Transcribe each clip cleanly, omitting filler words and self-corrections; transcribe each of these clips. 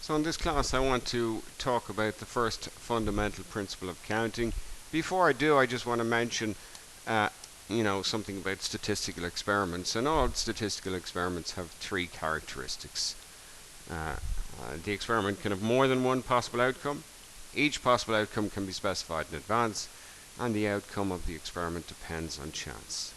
So in this class I want to talk about the first fundamental principle of counting. Before I do, I just want to mention something about statistical experiments. And all statistical experiments have three characteristics. The experiment can have more than one possible outcome. Each possible outcome can be specified in advance, and the outcome of the experiment depends on chance.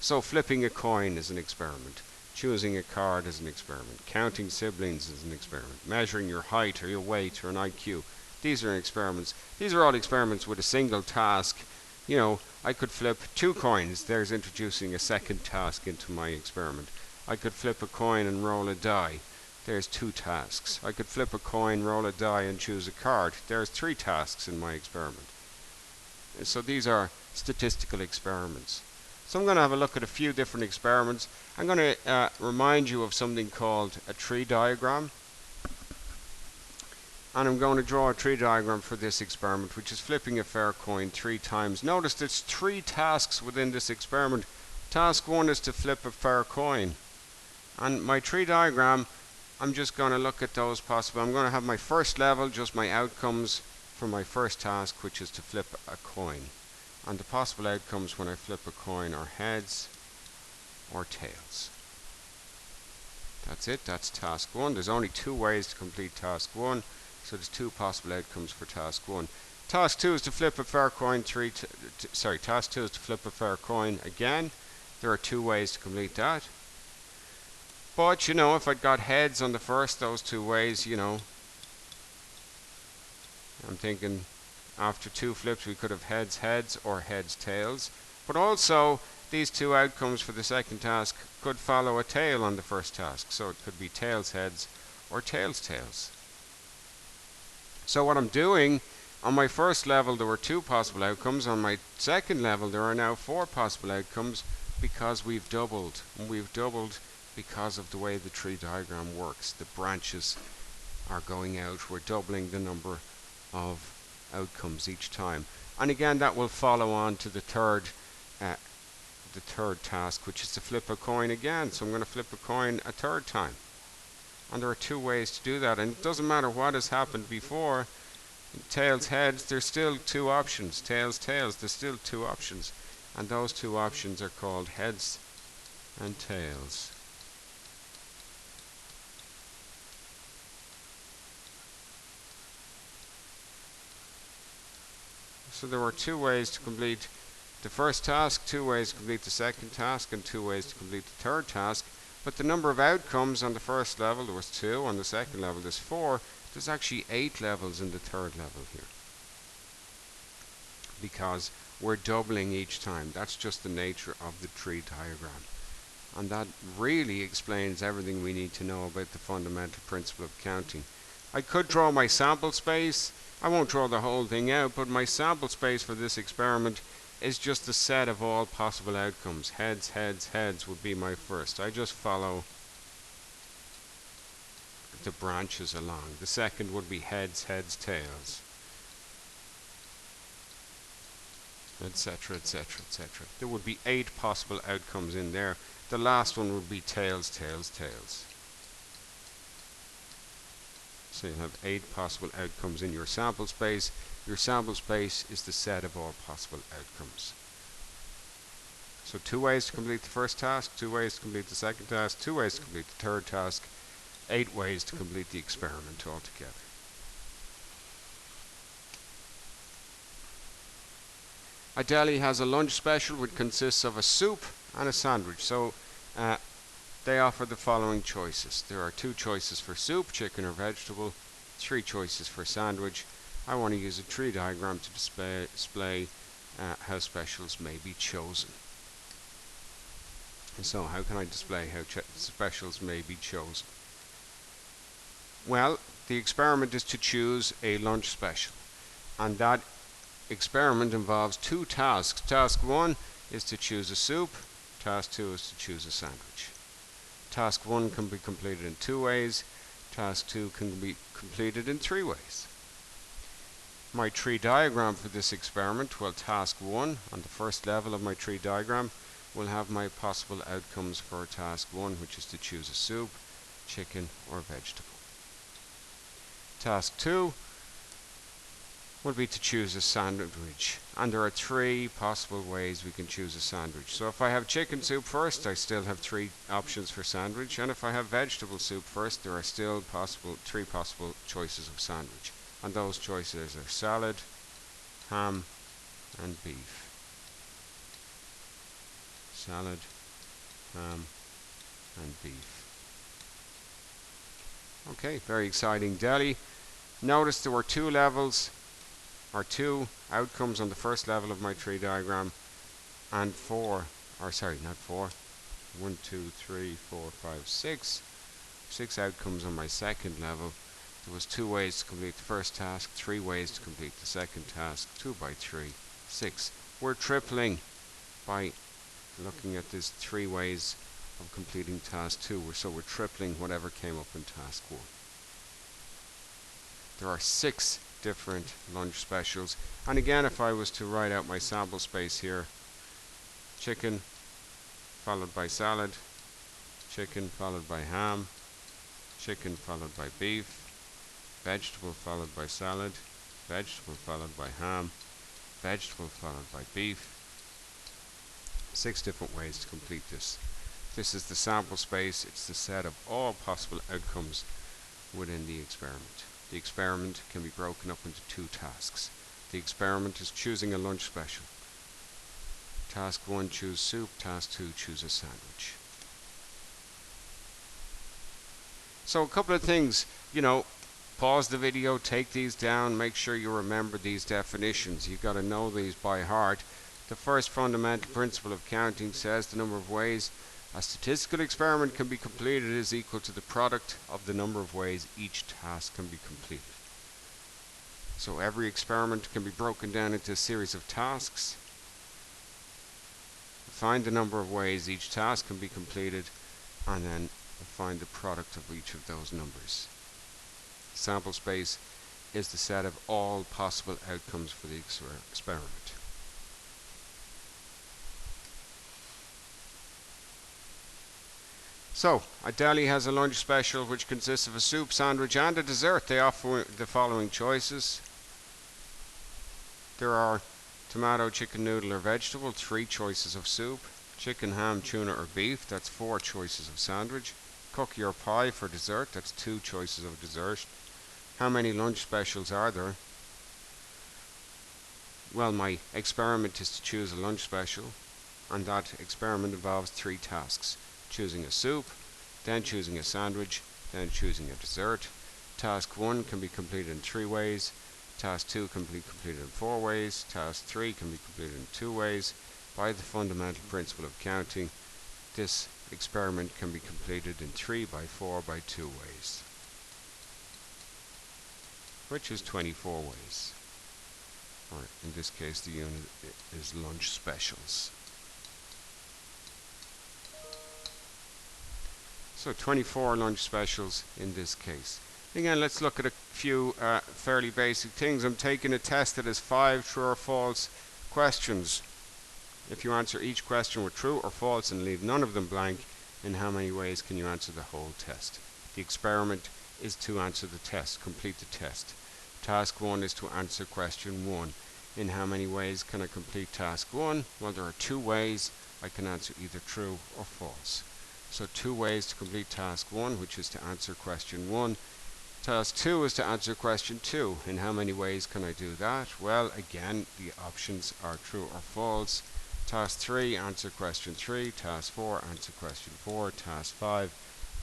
So flipping a coin is an experiment. Choosing a card is an experiment. Counting siblings is an experiment. Measuring your height or your weight or an IQ. These are experiments. These are all experiments with a single task. I could flip 2 coins. There's introducing a second task into my experiment. I could flip a coin and roll a die. There's 2 tasks. I could flip a coin, roll a die, and choose a card. There's 3 tasks in my experiment. So these are statistical experiments. So I'm going to have a look at a few different experiments. I'm going to remind you of something called a tree diagram. And I'm going to draw a tree diagram for this experiment, which is flipping a fair coin 3 times. Notice there's 3 tasks within this experiment. Task 1 is to flip a fair coin. And my tree diagram, I'm just going to look at those possible. I'm going to have my first level, just my outcomes for my first task, which is to flip a coin. And the possible outcomes when I flip a coin are heads or tails. That's it, that's task 1. There's only 2 ways to complete task 1, so there's 2 possible outcomes for task 1. Task 2 is to flip a fair coin task 2 is to flip a fair coin again. There are 2 ways to complete that. But if I'd got heads on the first, those 2 ways, I'm thinking after 2 flips we could have heads or heads tails. But also these 2 outcomes for the second task could follow a tail on the first task. So it could be tails heads or tails tails. So what I'm doing, on my first level there were 2 possible outcomes. On my second level there are now 4 possible outcomes because we've doubled. And we've doubled because of the way the tree diagram works. The branches are going out. We're doubling the number of outcomes each time. And again, that will follow on to the third task, which is to flip a coin again. So I'm going to flip a coin a 3rd time. And there are 2 ways to do that. And it doesn't matter what has happened before. Tails, heads, there's still 2 options. Tails, tails, there's still 2 options. And those 2 options are called heads and tails. So there were 2 ways to complete the first task, 2 ways to complete the second task, and 2 ways to complete the 3rd task. But the number of outcomes on the first level, there was 2. On the second level, there's 4. There's actually 8 levels in the 3rd level here. Because we're doubling each time. That's just the nature of the tree diagram. And that really explains everything we need to know about the fundamental principle of counting. I could draw my sample space. I won't draw the whole thing out, but my sample space for this experiment is just the set of all possible outcomes. Heads, heads, heads would be my first. I just follow the branches along. The second would be heads, heads, tails, etc., etc., etc. There would be 8 possible outcomes in there. The last one would be tails, tails, tails. So you have 8 possible outcomes in your sample space. Your sample space is the set of all possible outcomes. So 2 ways to complete the first task, 2 ways to complete the second task, 2 ways to complete the 3rd task, 8 ways to complete the experiment altogether. A deli has a lunch special which consists of a soup and a sandwich. So they offer the following choices. There are 2 choices for soup, chicken or vegetable, 3 choices for sandwich. I want to use a tree diagram to display how specials may be chosen. So how can I display how specials may be chosen? Well, the experiment is to choose a lunch special. And that experiment involves 2 tasks. Task 1 is to choose a soup. Task 2 is to choose a sandwich. Task 1 can be completed in 2 ways. Task 2 can be completed in 3 ways. My tree diagram for this experiment, well, task 1 on the first level of my tree diagram will have my possible outcomes for task 1, which is to choose a soup, chicken or vegetable. Task 2 would be to choose a sandwich, and there are 3 possible ways we can choose a sandwich. So if I have chicken soup first, I still have 3 options for sandwich, and if I have vegetable soup first, there are still 3 possible choices of sandwich, and those choices are salad, ham and beef. Salad, ham and beef. Okay, very exciting deli. Notice there were 2 levels, or 2 outcomes on the first level of my tree diagram, and 4, or sorry, not 4, 1, 2, 3, 4, 5, 6 outcomes on my second level. There was 2 ways to complete the first task, 3 ways to complete the second task, 2 by 3, 6. We're tripling by looking at this 3 ways of completing task 2, so we're tripling whatever came up in task 1. There are 6 different lunch specials, and again, if I was to write out my sample space here, chicken followed by salad, chicken followed by ham, chicken followed by beef, vegetable followed by salad, vegetable followed by ham, vegetable followed by beef. 6 different ways to complete this. This is the sample space. It's the set of all possible outcomes within the experiment. The experiment can be broken up into 2 tasks. The experiment is choosing a lunch special. Task 1, choose soup. Task 2, choose a sandwich. So a couple of things, pause the video, take these down, make sure you remember these definitions. You've got to know these by heart. The first fundamental principle of counting says the number of ways a statistical experiment can be completed is equal to the product of the number of ways each task can be completed. So every experiment can be broken down into a series of tasks. Find the number of ways each task can be completed, and then find the product of each of those numbers. Sample space is the set of all possible outcomes for the experiment. So, a deli has a lunch special which consists of a soup, sandwich and a dessert. They offer the following choices. There are tomato, chicken, noodle or vegetable, 3 choices of soup. Chicken, ham, tuna or beef, that's 4 choices of sandwich. Cookie or pie for dessert, that's 2 choices of dessert. How many lunch specials are there? Well, my experiment is to choose a lunch special, and that experiment involves 3 tasks. Choosing a soup, then choosing a sandwich, then choosing a dessert. Task 1 can be completed in 3 ways. Task 2 can be completed in 4 ways. Task 3 can be completed in 2 ways. By the fundamental principle of counting, this experiment can be completed in 3 by 4 by 2 ways, which is 24 ways. Or in this case, the unit is lunch specials. So 24 lunch specials in this case. Again, let's look at a few fairly basic things. I'm taking a test that has 5 true or false questions. If you answer each question with true or false and leave none of them blank, in how many ways can you answer the whole test? The experiment is to answer the test, complete the test. Task 1 is to answer question 1. In how many ways can I complete task 1? Well, there are 2 ways. I can answer either true or false. So 2 ways to complete task 1, which is to answer question 1. Task 2 is to answer question 2. In how many ways can I do that? Well, again, the options are true or false. Task 3, answer question 3. Task 4, answer question 4. Task 5,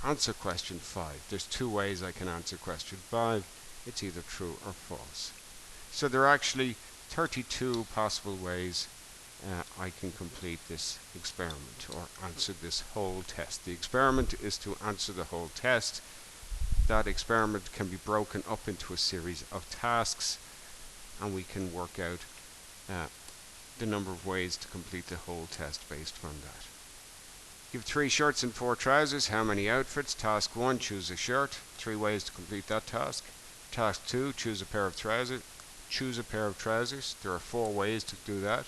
answer question 5. There's 2 ways I can answer question 5. It's either true or false. So there are actually 32 possible ways I can complete this experiment or answer this whole test. The experiment is to answer the whole test. That experiment can be broken up into a series of tasks, and we can work out the number of ways to complete the whole test based on that. Give 3 shirts and 4 trousers. How many outfits? Task 1, choose a shirt. 3 ways to complete that task. Task 2, choose a pair of trousers. Choose a pair of trousers. There are 4 ways to do that.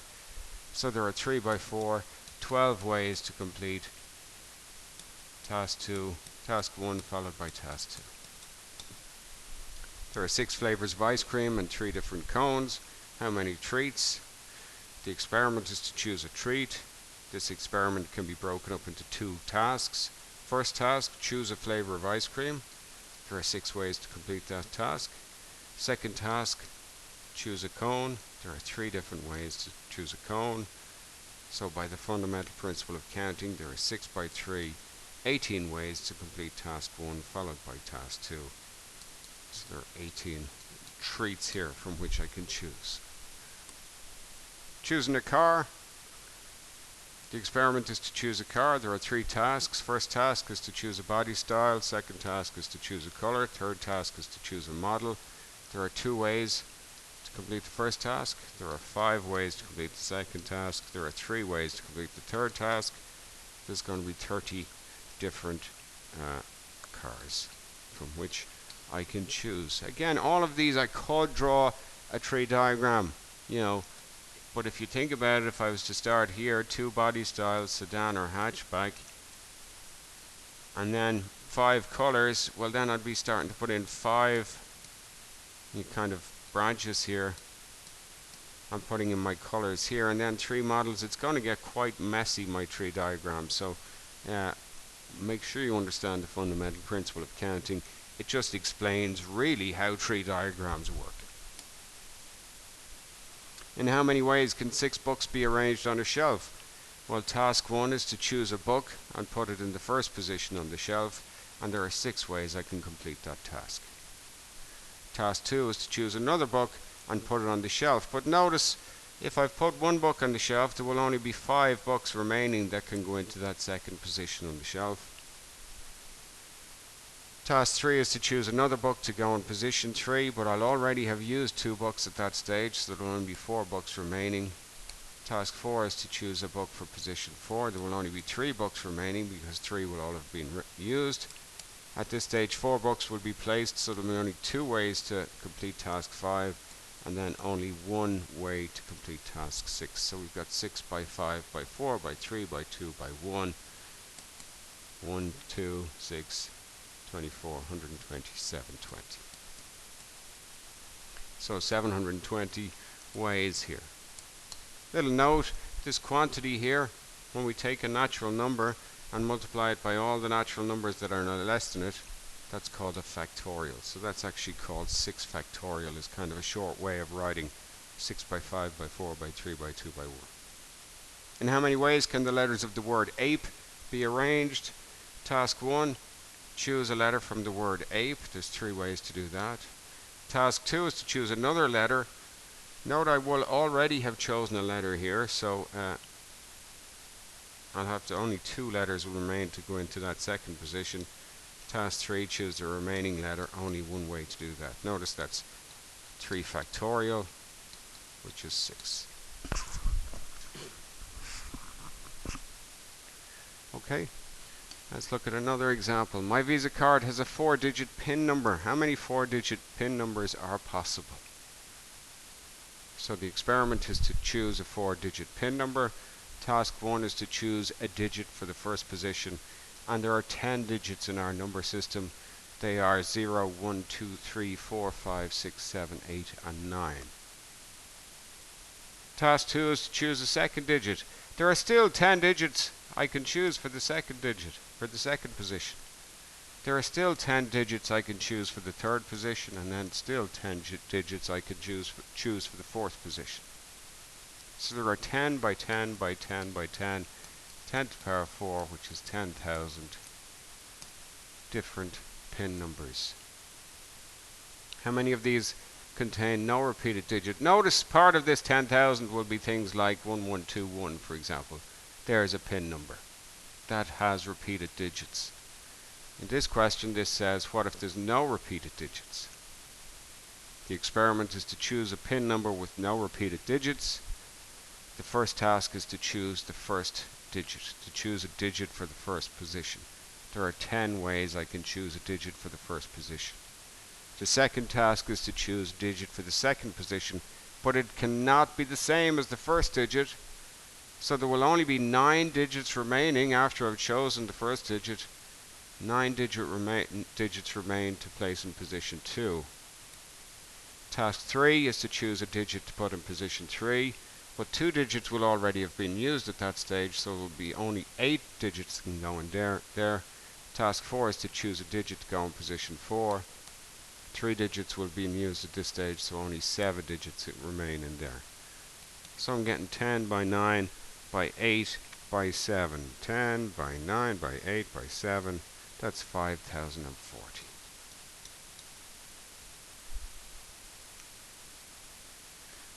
So there are 3 by 4, 12 ways to complete task 1 followed by task 2. There are 6 flavors of ice cream and 3 different cones. How many treats? The experiment is to choose a treat. This experiment can be broken up into 2 tasks. First task, choose a flavor of ice cream. There are 6 ways to complete that task. Second task, choose a cone. There are 3 different ways to choose a cone. So by the fundamental principle of counting, there are 6 by 3, 18 ways to complete task 1, followed by task 2. So there are 18 treats here from which I can choose. Choosing a car. The experiment is to choose a car. There are 3 tasks. First task is to choose a body style. Second task is to choose a color. Third task is to choose a model. There are 2 ways to complete the first task. There are 5 ways to complete the second task. There are 3 ways to complete the third task. There's going to be 30 different cars from which I can choose. Again, all of these I could draw a tree diagram, but if you think about it, if I was to start here, 2 body styles, sedan or hatchback, and then 5 colors, well then I'd be starting to put in 5 kind of branches here. I'm putting in my colors here, and then 3 models. It's going to get quite messy, my tree diagram. So make sure you understand the fundamental principle of counting. It just explains really how tree diagrams work. In how many ways can 6 books be arranged on a shelf? Well, task 1 is to choose a book and put it in the first position on the shelf, and there are 6 ways I can complete that task. Task 2 is to choose another book and put it on the shelf. But notice, if I've put 1 book on the shelf, there will only be 5 books remaining that can go into that second position on the shelf. Task 3 is to choose another book to go in position 3, but I'll already have used 2 books at that stage, so there will only be 4 books remaining. Task 4 is to choose a book for position 4. There will only be 3 books remaining because 3 will all have been used. At this stage, 4 books will be placed, so there will be only 2 ways to complete task 5, and then only 1 way to complete task 6. So we've got 6 by 5 by 4 by 3 by 2 by 1. 1, 2, 6, 24, 127, 20. So 720 ways here. Little note, this quantity here, when we take a natural number and multiply it by all the natural numbers that are no less than it, that's called a factorial. So that's actually called 6 factorial. Is kind of a short way of writing 6 by 5 by 4 by 3 by 2 by 1. In how many ways can the letters of the word ape be arranged? Task 1, choose a letter from the word ape. There's 3 ways to do that. Task 2 is to choose another letter. Note I will already have chosen a letter here, so I'll have to only 2 letters will remain to go into that second position. Task 3, choose the remaining letter. Only 1 way to do that. Notice that's 3 factorial, which is 6. Okay, let's look at another example. My Visa card has a 4-digit PIN number. How many 4-digit PIN numbers are possible? So the experiment is to choose a 4-digit PIN number. Task 1 is to choose a digit for the first position, and there are 10 digits in our number system. They are 0, 1, 2, 3, 4, 5, 6, 7, 8, and 9. Task 2 is to choose a second digit. There are still 10 digits I can choose for the second digit, for the second position. There are still 10 digits I can choose for the third position, and then still 10 digits I can choose for the fourth position. So there are 10 by 10 by 10 by 10, 10 to the power 4, which is 10,000 different PIN numbers. How many of these contain no repeated digit? Notice part of this 10,000 will be things like 1121, for example. There's a PIN number that has repeated digits. In this question, this says, what if there's no repeated digits? The experiment is to choose a PIN number with no repeated digits. The first task is to choose the first digit, to choose a digit for the first position. There are 10 ways I can choose a digit for the first position. The second task is to choose a digit for the second position, but it cannot be the same as the first digit. So there will only be 9 digits remaining after I've chosen the first digit. 9 digits remain to place in position 2. Task 3 is to choose a digit to put in position 3, but 2 digits will already have been used at that stage, so it will be only 8 digits can go in there. Task 4 is to choose a digit to go in position 4. 3 digits will be used at this stage, so only 7 digits remain in there. So I'm getting 10 by 9 by 8 by 7. 10 by 9 by 8 by 7. That's 5040.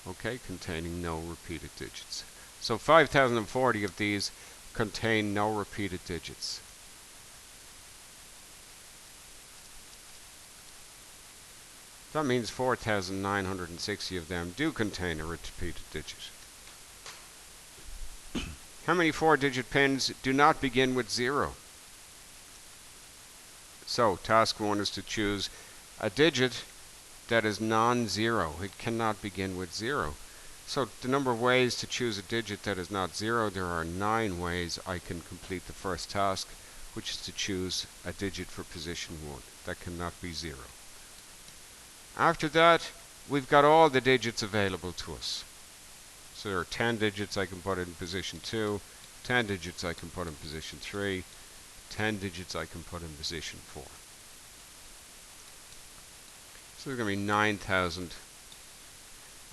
Okay, containing no repeated digits. So 5040 of these contain no repeated digits. That means 4,960 of them do contain a repeated digit. How many 4-digit pins do not begin with 0? So, task 1 is to choose a digit that is non-zero. It cannot begin with 0. So, the number of ways to choose a digit that is not 0, there are 9 ways I can complete the first task, which is to choose a digit for position 1 that cannot be 0. After that, we've got all the digits available to us. So there are 10 digits I can put in position 2, 10 digits I can put in position 3, 10 digits I can put in position 4. So there's going to be 9,000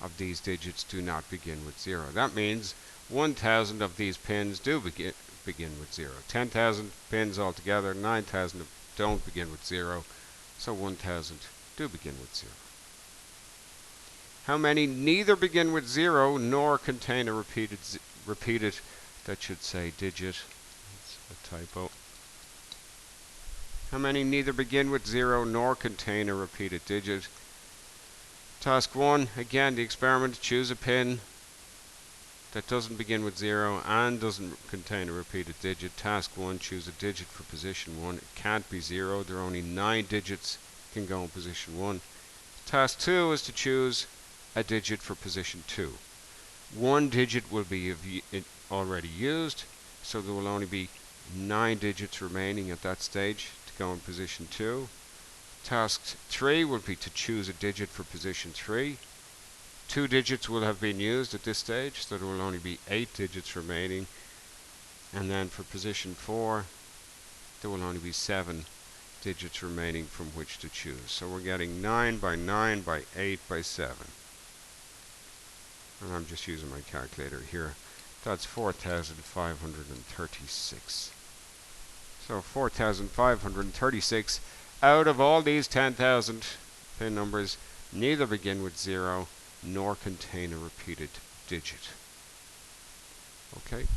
of these digits do not begin with 0. That means 1,000 of these pins do begin with 0. 10,000 pins altogether, 9,000 don't begin with 0, so 1,000 do begin with 0. How many neither begin with 0 nor contain a repeated, that should say digit, that's a typo. How many neither begin with 0 nor contain a repeated digit? Task 1, again the experiment, choose a pin that doesn't begin with 0 and doesn't contain a repeated digit. Task 1, choose a digit for position 1. It can't be 0, there are only 9 digits can go in position 1. Task 2 is to choose a digit for position 2. 1 digit will be already used, so there will only be 9 digits remaining at that stage to go in position 2. Task 3 will be to choose a digit for position 3. 2 digits will have been used at this stage, so there will only be 8 digits remaining. And then for position 4, there will only be 7 digits remaining from which to choose. So we're getting 9 by 9 by 8 by 7. And I'm just using my calculator here. That's 4,536. So 4,536 out of all these 10,000 pin numbers neither begin with 0 nor contain a repeated digit. Okay,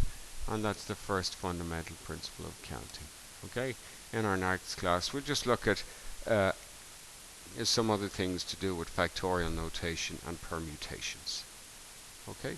and that's the first fundamental principle of counting. Okay, in our next class we'll just look at some other things to do with factorial notation and permutations. Okay.